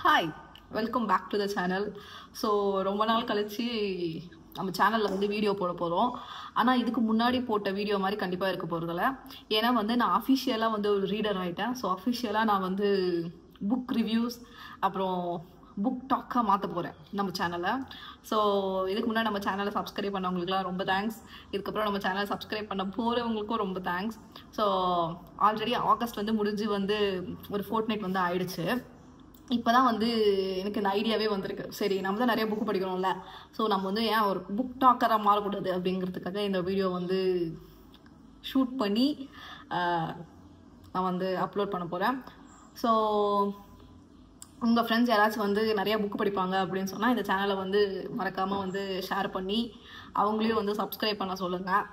Hi, welcome back to the channel. So ரொம்ப நாள் கழிச்சு நம்ம சேனலில் வந்து வீடியோ போட போகிறோம். ஆனால் இதுக்கு முன்னாடி போட்ட வீடியோ மாதிரி கண்டிப்பாக இருக்க போகிறதில்ல. ஏன்னா வந்து நான் அஃபிஷியலாக வந்து ஒரு ரீடர் ஆகிட்டேன். ஸோ அஃபிஷியலாக நான் வந்து புக் ரிவ்யூஸ் அப்புறம் புக் டாக்காக மாற்ற போகிறேன் நம்ம சேனலை. ஸோ இதுக்கு முன்னாடி நம்ம சேனலை சப்ஸ்கிரைப் பண்ணவங்களுக்குலாம் ரொம்ப தேங்க்ஸ். இதுக்கப்புறம் நம்ம சேனலை சப்ஸ்கிரைப் பண்ண போகிறவங்களுக்கும் ரொம்ப தேங்க்ஸ். ஸோ ஆல்ரெடி ஆகஸ்ட் வந்து முடிஞ்சு வந்து ஒரு ஃபோர்ட்நைட் வந்து ஆயிடுச்சு. இப்போ தான் வந்து எனக்கு இந்த ஐடியாவே வந்திருக்கு. சரி, நம்ம தான் நிறைய புக்கு படிக்கிறோம்ல, ஸோ நம்ம வந்து ஏன் ஒரு புக் டாக்கராக மாறக்கூடாது அப்படிங்கிறதுக்காக இந்த வீடியோ வந்து ஷூட் பண்ணி நான் வந்து அப்லோட் பண்ண போகிறேன். ஸோ உங்கள் ஃப்ரெண்ட்ஸ் யாராச்சும் வந்து நிறையா புக்கு படிப்பாங்க அப்படின்னு சொன்னால் இந்த சேனலை வந்து மறக்காமல் வந்து ஷேர் பண்ணி அவங்களையும் வந்து சப்ஸ்கிரைப் பண்ண சொல்லுங்கள்.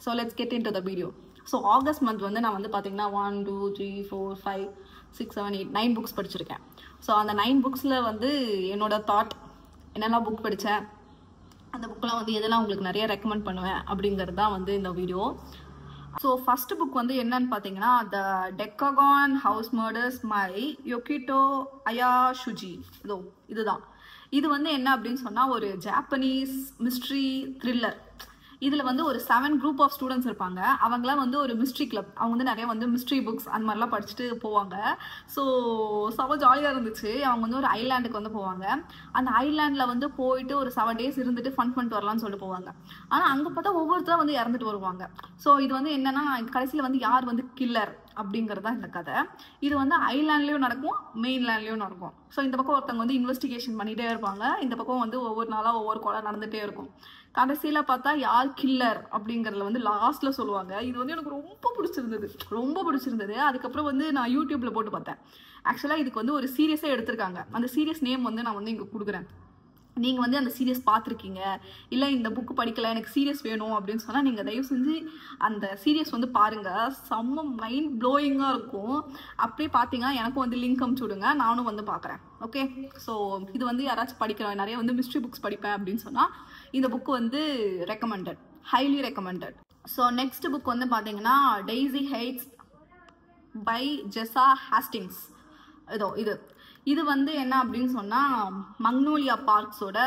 So let's get in to the video. So August month வந்து நான் வந்து பார்த்தீங்கன்னா 1 2 3 4 5 6 7 8 9 புக்ஸ் படிச்சிருக்கேன். ஸோ அந்த 9 புக்ஸில் வந்து என்னோட தாட் என்னெல்லாம் புக் படித்தேன், அந்த புக்கெலாம் வந்து எதெல்லாம் உங்களுக்கு நிறைய ரெக்கமெண்ட் பண்ணுவேன் அப்படிங்கிறது தான் வந்து இந்த வீடியோ. ஸோ ஃபஸ்ட்டு புக் வந்து என்னன்னு பார்த்தீங்கன்னா த டெக்ககான் ஹவுஸ் மர்டர்ஸ் பை யோகிட்டோ அயாஷுஜி. இதுதான். இது வந்து என்ன அப்படின்னு சொன்னால் ஒரு ஜாப்பனீஸ் மிஸ்ட்ரி த்ரில்லர். இதில் வந்து ஒரு 7 குரூப் ஆஃப் ஸ்டூடெண்ட்ஸ் இருப்பாங்க. அவங்களாம் வந்து ஒரு மிஸ்ட்ரி கிளப். அவங்க வந்து நிறைய வந்து மிஸ்ட்ரி புக்ஸ் அந்த மாதிரிலாம் படிச்சுட்டு போவாங்க. ஸோ செம்ம ஜாலியாக இருந்துச்சு. அவங்க வந்து ஒரு ஐலாண்டுக்கு வந்து போவாங்க. அந்த ஐலாண்டில் வந்து போயிட்டு ஒரு 7 days இருந்துட்டு ஃபன் பண்ணிட்டு வரலாம்னு சொல்லிட்டு போவாங்க. ஆனால் அங்கே பார்த்தா ஒவ்வொருத்தரும் வந்து இறந்துட்டு வருவாங்க. ஸோ இது வந்து என்னன்னா கடைசியில் வந்து யார் வந்து கில்லர் அப்படிங்கிறது தான் இந்த கதை. இது வந்து ஐலாண்ட்லேயும் நடக்கும், மெயின்லேண்ட்லேயும் நடக்கும். ஸோ இந்த பக்கம் ஒருத்தவங்க வந்து இன்வெஸ்டிகேஷன் பண்ணிகிட்டே இருப்பாங்க, இந்த பக்கம் வந்து ஒவ்வொரு நாளாக ஒவ்வொரு கொலை நடந்துகிட்டே இருக்கும். கடைசியில் பார்த்தா யார் கில்லர் அப்படிங்கிறதுல வந்து லாஸ்ட்டில் சொல்லுவாங்க. இது வந்து எனக்கு ரொம்ப பிடிச்சிருந்தது. அதுக்கப்புறம் வந்து நான் யூடியூப்பில் போட்டு பார்த்தேன். ஆக்சுவலாக இதுக்கு வந்து ஒரு சீரியஸாக எடுத்திருக்காங்க. அந்த சீரியஸ் நேம் வந்து நான் வந்து இங்கே கொடுக்குறேன். நீங்கள் வந்து அந்த சீரியஸ் பார்த்துருக்கீங்க, இல்லை இந்த புக்கு படிக்கலை, எனக்கு சீரியஸ் வேணும் அப்படின்னு சொன்னால் நீங்கள் தயவு செஞ்சு அந்த சீரியஸ் வந்து பாருங்கள். செம்ம மைண்ட் ப்ளோயிங்காக இருக்கும். அப்படியே பார்த்தீங்கன்னா எனக்கும் வந்து லிங்க் அமுச்சு விடுங்க, நானும் வந்து பார்க்குறேன். ஓகே, ஸோ இது வந்து யாராச்சும் படிக்கிறேன், நிறைய வந்து மிஸ்ட்ரி புக்ஸ் படிப்பேன் அப்படின்னு சொன்னால் இந்த புக்கு வந்து recommended, highly recommended. So next book வந்து பார்த்தீங்கன்னா டெய்ஸி ஹெய்ட்ஸ் பை ஜெஸா ஹாஸ்டிங்ஸ். இது வந்து என்ன அப்படின்னு சொன்னால் மக்னோலியா பார்க்ஸோட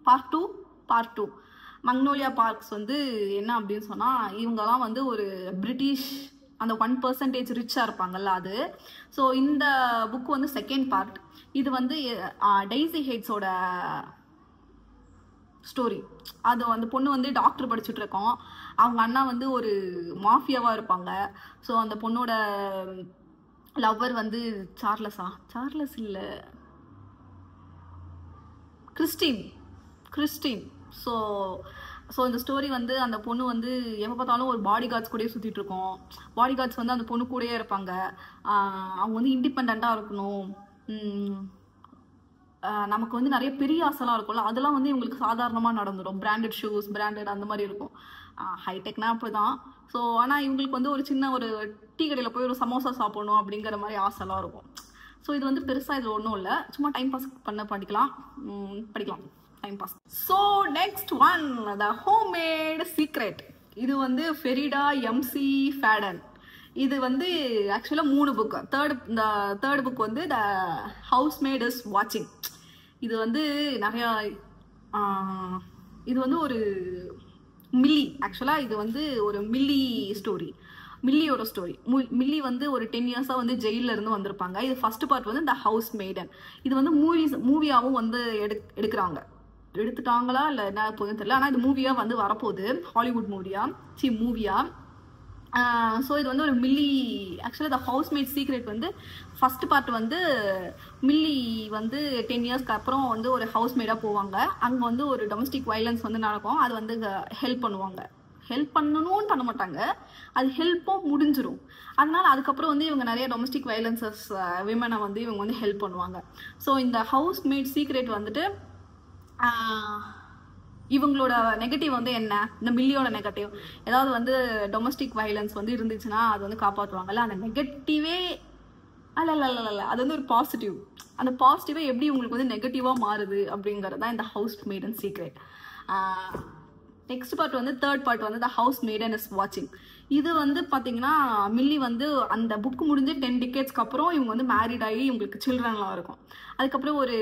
பார்ட் டூ. மக்னோலியா பார்க்ஸ் வந்து என்ன அப்படின்னு சொன்னால் இவங்கெல்லாம் வந்து ஒரு பிரிட்டிஷ் அந்த 1% ரிச்சாக இருப்பாங்கல்ல அது. ஸோ இந்த புக்கு வந்து செகண்ட் பார்ட். இது வந்து டெய்ஸி ஹெய்ட்ஸோட ஸ்டோரி. அது அந்த பொண்ணு வந்து டாக்டர் படிச்சுட்டு இருக்கோம். அவங்க அண்ணா வந்து ஒரு மாஃபியாவாக இருப்பாங்க. ஸோ அந்த பொண்ணோட லவ்வர் வந்து சார்லஸ் இல்லை, கிறிஸ்டின். ஸோ இந்த ஸ்டோரி வந்து அந்த பொண்ணு வந்து எப்போ பார்த்தாலும் ஒரு பாடி கார்ட்ஸ் கூடயே சுற்றிட்டு இருக்கோம். பாடி கார்ட்ஸ் வந்து அந்த பொண்ணு கூடயே இருப்பாங்க. அவங்க வந்து இண்டிபெண்ட்டாக இருக்கணும். நமக்கு வந்து நிறைய பெரிய ஆசைலாம் இருக்கும்ல, அதெல்லாம் வந்து இவங்களுக்கு சாதாரணமாக நடந்துடும். பிராண்டட் ஷூஸ், பிராண்டட் அந்த மாதிரி இருக்கும். ஹைடெக்னா அப்படி தான். ஸோ ஆனால் இவங்களுக்கு வந்து ஒரு சின்ன ஒரு டீ கடையில் போய் ஒரு சமோசா சாப்பிடணும் அப்படிங்கிற மாதிரி ஆசைலாம் இருக்கும். ஸோ இது வந்து பெருசாக இது ஒன்றும் இல்லை, சும்மா டைம் பாஸ் படிக்கலாம் time pass. So next one the homemade secret. இது வந்து ஃபெரிடா எம்சி ஃபேடன். இது வந்து ஆக்சுவலாக 3 புக். தேர்ட் புக் வந்து த ஹவுஸ்மேட் இஸ் வாட்சிங். இது வந்து நிறையா இது வந்து ஒரு மில்லி. ஆக்சுவலாக இது வந்து ஒரு மில்லியோட ஸ்டோரி. மில்லி வந்து ஒரு 10 years வந்து ஜெயிலில் இருந்து வந்திருப்பாங்க. இது ஃபர்ஸ்ட் பார்ட் வந்து த ஹவுஸ் மேடன். இது வந்து மூவியாகவும் வந்து எடுத்துட்டாங்களா இல்லை என்ன போதுன்னு தெரியல. ஆனால் இது மூவியாக வந்து வரப்போகுது, ஹாலிவுட் மூவியா. ஸோ இது வந்து ஒரு மில்லி. ஆக்சுவலாக த ஹவுஸ்மேட் சீக்ரெட் வந்து ஃபஸ்ட் பார்ட் வந்து மில்லி வந்து 10 yearsக்கு அப்புறம் வந்து ஒரு ஹவுஸ்மேடாக போவாங்க. அங்கே வந்து ஒரு டொமஸ்டிக் வைலன்ஸ் வந்து நடக்கும். அது வந்து ஹெல்ப் பண்ணணும்னு பண்ண மாட்டாங்க, அது ஹெல்ப்பும் முடிஞ்சிடும். அதனால அதுக்கப்புறம் வந்து இவங்க நிறைய டொமஸ்டிக் வைலன்சஸ் விமனை வந்து இவங்க வந்து ஹெல்ப் பண்ணுவாங்க. ஸோ இந்த ஹவுஸ்மேட் சீக்ரெட் வந்துட்டு இவங்களோட நெகட்டிவ் வந்து என்ன, இந்த மில்லியோட நெகட்டிவ் ஏதாவது வந்து டொமஸ்டிக் வைலன்ஸ் வந்து இருந்துச்சுன்னா அது வந்து காப்பாற்றுவாங்கல்ல, அந்த நெகட்டிவே அல்ல அது வந்து ஒரு பாசிட்டிவ். அந்த பாசிட்டிவே எப்படி உங்களுக்கு வந்து நெகட்டிவாக மாறுது அப்படிங்கிறது தான் இந்த house maiden secret. Next part வந்து தேர்ட் பார்ட் வந்து த ஹவுஸ் மேடன் இஸ் வாட்சிங். இது வந்து பார்த்தீங்கன்னா மில்லி வந்து அந்த புக்கு முடிஞ்சு 10 டிகேட்ஸ்க்கு அப்புறம் இவங்க வந்து மேரிட் ஆகி இவங்களுக்கு சில்ட்ரன்லாம் இருக்கும். அதுக்கப்புறம் ஒரு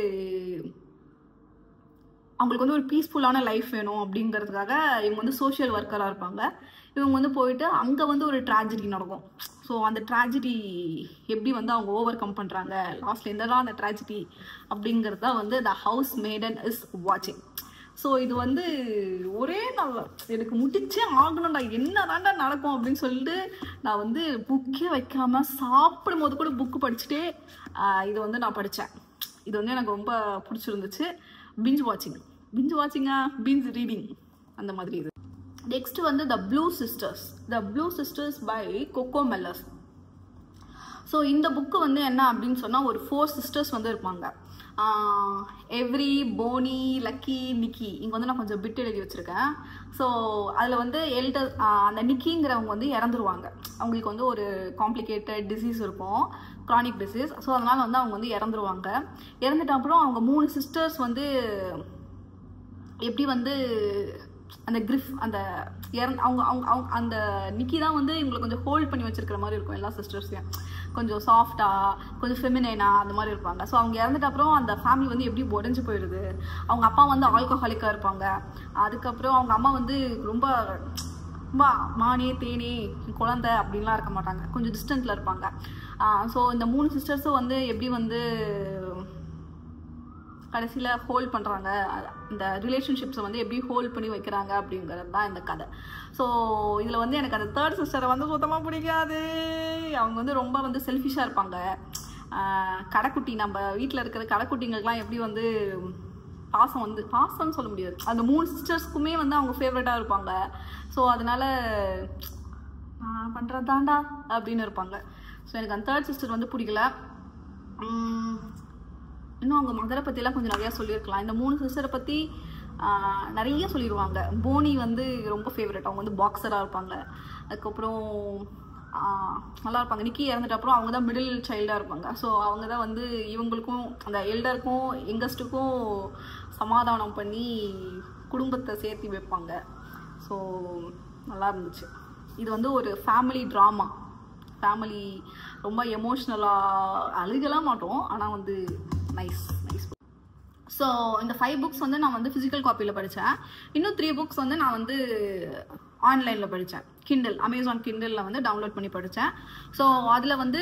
அவங்களுக்கு வந்து ஒரு பீஸ்ஃபுல்லான லைஃப் வேணும் அப்படிங்கிறதுக்காக இவங்க வந்து சோஷியல் ஒர்க்கராக இருப்பாங்க. இவங்க வந்து போயிட்டு அங்கே வந்து ஒரு ட்ராஜடி நடக்கும். ஸோ அந்த ட்ராஜடி எப்படி வந்து அவங்க ஓவர் கம் பண்ணுறாங்க, லாஸ்ட்ல என்னதான் அந்த ட்ராஜடி அப்படிங்கிறது தான் வந்து த ஹவுஸ் மேடன் இஸ் வாட்சிங். ஸோ இது வந்து ஒரே நாள் எனக்கு முடிச்சே ஆகணும்டா, என்ன தாண்டா நடக்கும் அப்படின்னு சொல்லிட்டு நான் வந்து புக்கே வைக்காமல் சாப்பிடும் போது கூட புக்கு படிச்சுட்டே இதை வந்து நான் படித்தேன். இது வந்து எனக்கு ரொம்ப பிடிச்சிருந்துச்சு. பிஞ்ச் வாட்சிங்கா பிஞ்ச் ரீடிங் அந்த மாதிரி. இது நெக்ஸ்ட் வந்து the blue sisters by Coco Mellors. So இந்த புக்கு வந்து என்ன அப்படின்னு சொன்னால் ஒரு 4 சிஸ்டர்ஸ் வந்து இருப்பாங்க. Avery, Bonnie, Lucky, Nicky. இங்கே வந்து நான் கொஞ்சம் பிட் எழுதி வச்சுருக்கேன். ஸோ அதில் வந்து அந்த நிக்கிங்கிறவங்க வந்து இறந்துருவாங்க. அவங்களுக்கு வந்து ஒரு காம்ப்ளிகேட்டட் டிசீஸ் இருக்கும், க்ரானிக் டிசீஸ். ஸோ அதனால் வந்து அவங்க வந்து இறந்துருவாங்க. இறந்துட்ட அப்புறம் அவங்க 3 சிஸ்டர்ஸ் வந்து எப்படி வந்து அந்த கிரிஃப் அந்த அவங்க அவங்க அவங்க அந்த நிக்கி தான் வந்து இவங்களை கொஞ்சம் ஹோல்ட் பண்ணி வச்சிருக்கிற மாதிரி இருக்கும். எல்லா சிஸ்டர்ஸையும் கொஞ்சம் சாஃப்டாக, கொஞ்சம் ஃபெமினைனாக அந்த மாதிரி இருப்பாங்க. ஸோ அவங்க இறந்துட்ட அப்புறம் அந்த ஃபேமிலி வந்து எப்படி உடஞ்சி போயிடுது. அவங்க அப்பா வந்து ஆல்கஹாலிக்காக இருப்பாங்க. அதுக்கப்புறம் அவங்க அம்மா வந்து ரொம்ப ரொம்ப மானே தேனே குழந்தை அப்படின்லாம் இருக்க மாட்டாங்க, கொஞ்சம் டிஸ்டன்ஸில் இருப்பாங்க. ஸோ இந்த 3 சிஸ்டர்ஸும் வந்து எப்படி வந்து கடைசியில் ஹோல்ட் பண்ணுறாங்க, இந்த ரிலேஷன்ஷிப்ஸை வந்து எப்படி ஹோல்ட் பண்ணி வைக்கிறாங்க அப்படிங்கிறது தான் இந்த கதை. ஸோ இதில் வந்து எனக்கு அந்த 3rd சிஸ்டரை வந்து சுத்தமாக பிடிக்காது. அவங்க வந்து ரொம்ப வந்து செல்ஃபிஷாக இருப்பாங்க. கடைக்குட்டி, நம்ம வீட்டில் இருக்கிற கடைக்குட்டிங்களுக்குலாம் எப்படி வந்து பாசம்னு சொல்ல முடியாது, அந்த 3 சிஸ்டர்ஸ்க்குமே வந்து அவங்க ஃபேவரட்டாக இருப்பாங்க. ஸோ அதனால் பண்ணுறது தாண்டா அப்படின்னு இருப்பாங்க. ஸோ எனக்கு அந்த 3rd சிஸ்டர் வந்து பிடிக்கல. இன்னும் அவங்க மதரை பற்றிலாம் கொஞ்சம் நிறையா சொல்லியிருக்கலாம். இந்த 3 சிஸ்டரை பற்றி நிறைய சொல்லிடுவாங்க. போனி வந்து ரொம்ப ஃபேவரட், அவங்க வந்து பாக்ஸராக இருப்பாங்க. அதுக்கப்புறம் நல்லா இருப்பாங்க. நிக்கி இறந்துட்ட அப்புறம் அவங்க தான் மிடில் சைல்டாக இருப்பாங்க. ஸோ அவங்க தான் வந்து இவங்களுக்கும் அந்த எல்டருக்கும் யங்கஸ்ட்டுக்கும் சமாதானம் பண்ணி குடும்பத்தை சேர்த்து வைப்பாங்க. ஸோ நல்லா இருந்துச்சு. இது வந்து ஒரு ஃபேமிலி ட்ராமா. ஃபேமிலி ரொம்ப எமோஷ்னலாக அழுகலாம் மாட்டோம், ஆனால் வந்து நைஸ். ஸோ இந்த 5 புக்ஸ் வந்து நான் வந்து ஃபிசிக்கல் காப்பியில் படித்தேன். இன்னும் 3 புக்ஸ் வந்து நான் வந்து ஆன்லைனில் படித்தேன். கிண்டல், அமேசான் கிண்டலில் வந்து டவுன்லோட் பண்ணி படித்தேன். ஸோ அதில் வந்து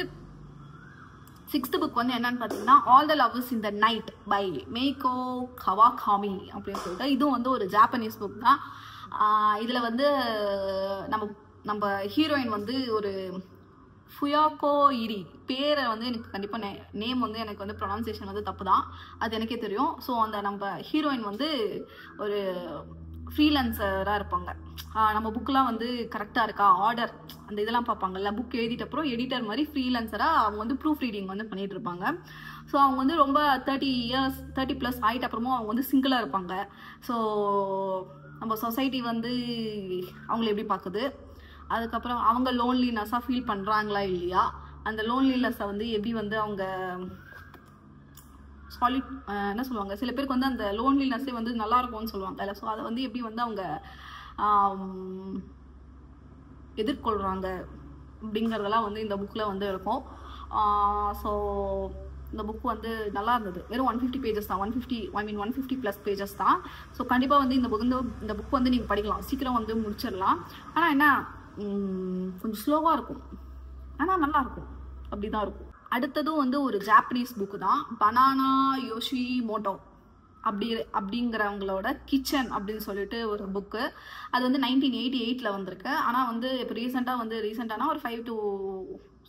6th புக் வந்து என்னன்னு பார்த்தீங்கன்னா all the lovers in the night by Mieko Kawakami அப்படின்னு சொல்லிட்டு. இதுவும் வந்து ஒரு ஜாப்பனீஸ் புக் தான். இதில் வந்து நம்ம ஹீரோயின் வந்து ஒரு ஃபுயாக்கோ இரி பேரை வந்து எனக்கு கண்டிப்பாக நேம் வந்து எனக்கு வந்து ப்ரொனன்சியேஷன் வந்து தப்பு தான், அது எனக்கே தெரியும். ஸோ அந்த நம்ம ஹீரோயின் வந்து ஒரு ஃப்ரீலான்சராக இருப்பாங்க. நம்ம புக்கெலாம் வந்து கரெக்டாக இருக்கா, ஆர்டர் அந்த இதெல்லாம் பார்ப்பாங்கல்ல, புக் எழுதிட்ட அப்புறம் எடிட்டர் மாதிரி ஃப்ரீலான்சராக அவங்க வந்து ப்ரூஃப் ரீடிங் வந்து பண்ணிகிட்டு இருப்பாங்க. ஸோ அவங்க வந்து ரொம்ப 30+ ஆகிட்ட அப்புறமும் அவங்க வந்து சிங்கிளாக இருப்பாங்க. ஸோ நம்ம சொசைட்டி வந்து அவங்கள எப்படி பார்க்குது, அதுக்கப்புறம் அவங்க லோன்லினஸ்ஸாக ஃபீல் பண்ணுறாங்களா இல்லையா, அந்த லோன்லினஸ்ஸை வந்து எப்படி வந்து அவங்க என்ன சொல்லுவாங்க, சில பேருக்கு வந்து அந்த லோன்லினஸ்ஸே வந்து நல்லா இருக்கும்னு சொல்லுவாங்க. ஸோ அதை வந்து எப்படி வந்து அவங்க எதிர்கொள்கிறாங்க அப்படிங்கிறதெல்லாம் வந்து இந்த புக்கில் வந்து இருக்கும். ஸோ இந்த புக் வந்து நல்லா இருந்தது. வெறும் 150 பேஜஸ் தான், 150+ பேஜஸ் தான். ஸோ கண்டிப்பாக வந்து இந்த புக் வந்து நீங்கள் படிக்கலாம், சீக்கிரம் வந்து முடிச்சிடலாம். ஆனால் என்ன கொஞ்சம் ஸ்லோவாக இருக்கும், ஆனால் நல்லா இருக்கும், அப்படி தான் இருக்கும். அடுத்ததும் வந்து ஒரு ஜாப்பனீஸ் புக்கு தான், பனானா யோஷிமோட்டோ அப்படிங்கிறவங்களோட கிச்சன் அப்படின்னு சொல்லிட்டு ஒரு புக்கு. அது வந்து 1988 வந்திருக்கு. ஆனால் வந்து இப்போ ரீசெண்டானா ஒரு 5 to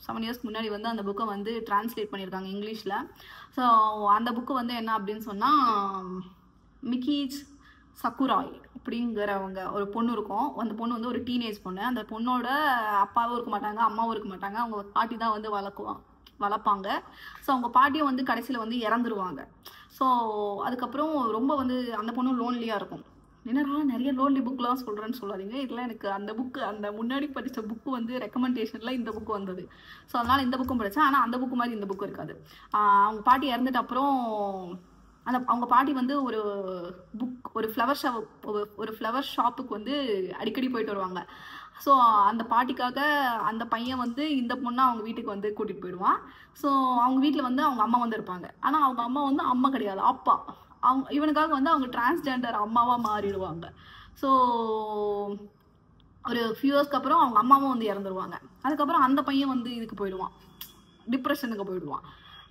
7 இயர்ஸ்க்கு முன்னாடி வந்து அந்த புக்கை வந்து டிரான்ஸ்லேட் பண்ணியிருக்காங்க இங்கிலீஷில். ஸோ அந்த புக்கு வந்து என்ன அப்படின்னு சொன்னால் மிக்கிச் சக்குராய் அப்படிங்கிறவங்க ஒரு பொண்ணு இருக்கும். அந்த பொண்ணு வந்து ஒரு டீனேஜ் பொண்ணு. அந்த பொண்ணோட அப்பாவும் இருக்க மாட்டாங்க, அம்மாவும் இருக்க மாட்டாங்க, அவங்க பாட்டி தான் வந்து வளர்ப்பாங்க. ஸோ அவங்க பாட்டியும் வந்து கடைசியில் வந்து இறந்துருவாங்க. ஸோ அதுக்கப்புறம் ரொம்ப வந்து அந்த பொண்ணு லோன்லியாக இருக்கும். என்னடா நிறைய லோன்லி புக்லாம் சொல்கிறேன்னு சொல்லாதீங்க, இதெல்லாம் எனக்கு அந்த முன்னாடி படித்த புக்கு வந்து ரெக்கமெண்டேஷனில் இந்த புக்கு வந்தது. ஸோ அதனால் இந்த புக்கும் படித்தேன். ஆனால் அந்த புக்கு மாதிரி இந்த புக்கு இருக்காது. அவங்க பாட்டி இறந்துட்ட அப்புறம் அவங்க பாட்டி வந்து ஒரு ஃப்ளவர் ஷாப்புக்கு வந்து அடிக்கடி போயிட்டு வருவாங்க. ஸோ அந்த பாட்டிக்காக அந்த பையன் வந்து இந்த பொண்ணை அவங்க வீட்டுக்கு வந்து கூட்டிகிட்டு போயிடுவான். ஸோ அவங்க வீட்டில் வந்து அவங்க அம்மா வந்து இருப்பாங்க. ஆனால் அவங்க அம்மா வந்து அம்மா கிடையாது, அப்பா. இவனுக்காக வந்து அவங்க டிரான்ஸ்ஜெண்டர் அம்மாவாக மாறிடுவாங்க. ஸோ ஒரு ஃபியூ இயர்ஸ்க்கு அப்புறம் அவங்க அம்மாவும் வந்து இறந்துருவாங்க. அதுக்கப்புறம் அந்த பையன் வந்து இதுக்கு போயிடுவான், டிப்ரெஷனுக்கு போயிடுவான்.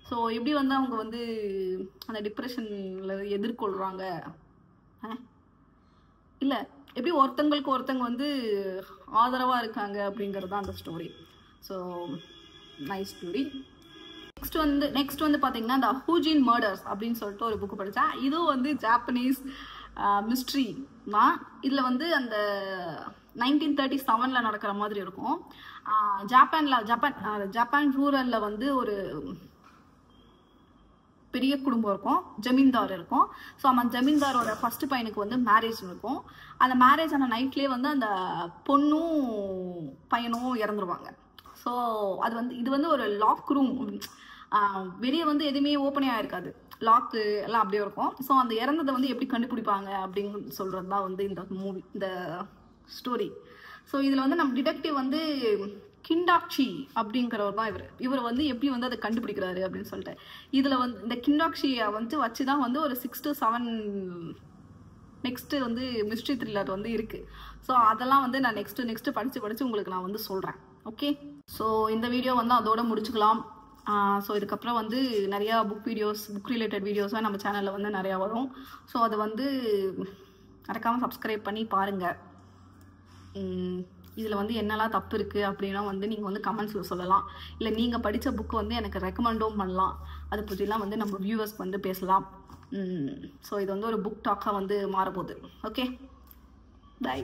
ஸோ எப்படி வந்து அவங்க வந்து அந்த டிப்ரெஷனில் எதிர்கொள்கிறாங்க, இல்லை எப்படி ஒருத்தங்களுக்கு ஒருத்தங்க வந்து ஆதரவாக இருக்காங்க அப்படிங்கிறது தான் அந்த story. So nice story. Next வந்து பார்த்தீங்கன்னா இந்த ஹூஜின் மர்டர்ஸ் அப்படின்னு சொல்லிட்டு ஒரு புக்கு படித்தேன். இதுவும் வந்து ஜாப்பனீஸ் மிஸ்ட்ரி தான். இதில் வந்து அந்த 1937 நடக்கிற மாதிரி இருக்கும். ஜப்பான் ரூரலில் வந்து ஒரு பெரிய குடும்பம் இருக்கும், ஜமீன்தார் இருக்கும். ஸோ அந்த ஜமீன்தாரோட ஃபர்ஸ்ட் பையனுக்கு வந்து மேரேஜ் இருக்கும். அந்த மேரேஜ் ஆன நைட்லேயே வந்து அந்த பொண்ணும் பையனும் இறந்துருவாங்க. ஸோ அது வந்து இது வந்து ஒரு லாக் ரூம், வெளியே வந்து எதுவுமே ஓப்பனே ஆகிருக்காது, லாக்கு எல்லாம் அப்படியே இருக்கும். ஸோ அந்த இறந்ததை வந்து எப்படி கண்டுபிடிப்பாங்க அப்படின்னு சொல்கிறது தான் வந்து இந்த ஸ்டோரி. ஸோ இதில் வந்து நம்ம டிடெக்டிவ் வந்து கிண்டாக்ஷி அப்படிங்கிறவர் தான் இவர் வந்து எப்படி வந்து அதை கண்டுபிடிக்கிறாரு அப்படின்னு சொல்லிட்டு இதில் வந்து இந்த கிண்டாக்ஷியை வந்து வச்சு தான் வந்து ஒரு 6 to 7 நெக்ஸ்ட்டு வந்து மிஸ்ட்ரி த்ரில்லர் வந்து இருக்குது. ஸோ அதெல்லாம் வந்து நான் நெக்ஸ்ட்டு படித்து உங்களுக்கு நான் வந்து சொல்கிறேன். ஓகே, ஸோ இந்த வீடியோ வந்து அதோட முடிச்சுக்கலாம். ஸோ இதுக்கப்புறம் வந்து நிறையா புக் ரிலேட்டட் வீடியோஸாக நம்ம சேனலில் வந்து நிறையா வரும். ஸோ அதை வந்து மறக்காமல் சப்ஸ்கிரைப் பண்ணி பாருங்கள். இதில் வந்து என்னெல்லாம் தப்பு இருக்குது அப்படின்னா வந்து நீங்கள் வந்து கமெண்ட்ஸில் சொல்லலாம். இல்லை நீங்கள் படித்த புக்கு வந்து எனக்கு ரெக்கமெண்டும் பண்ணலாம். அதை பற்றிலாம் வந்து நம்ம வியூவர்ஸ்க்கு வந்து பேசலாம். ஸோ இது வந்து ஒரு புக் டாக்காக வந்து மாறப்போகுது. Okay, by.